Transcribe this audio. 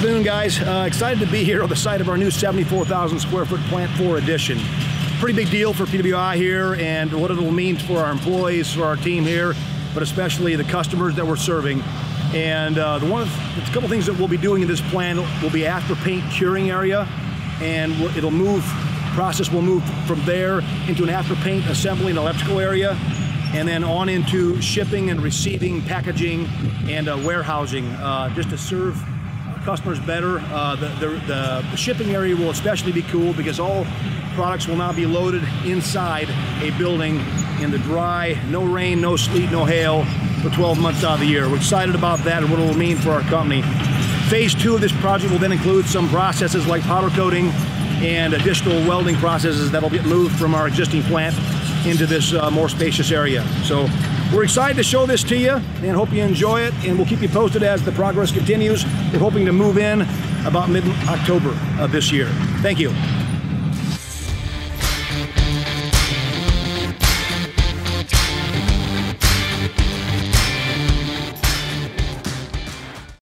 afternoon, guys. Excited to be here on the site of our new 74,000 square foot Plant 4 addition. Pretty big deal for PWI here and what it'll mean for our employees, for our team here, but especially the customers that we're serving. And a couple things that we'll be doing in this plant will be after paint curing area, and process will move from there into an after paint assembly and electrical area, and then on into shipping and receiving, packaging, and warehousing, just to serve customers better. The shipping area will especially be cool because all products will now be loaded inside a building in the dry, no rain, no sleet, no hail, for 12 months out of the year. We're excited about that and what it will mean for our company. Phase 2 of this project will then include some processes like powder coating and additional welding processes that'll get moved from our existing plant into this more spacious area. So we're excited to show this to you and hope you enjoy it, and we'll keep you posted as the progress continues. We're hoping to move in about mid-October of this year. Thank you.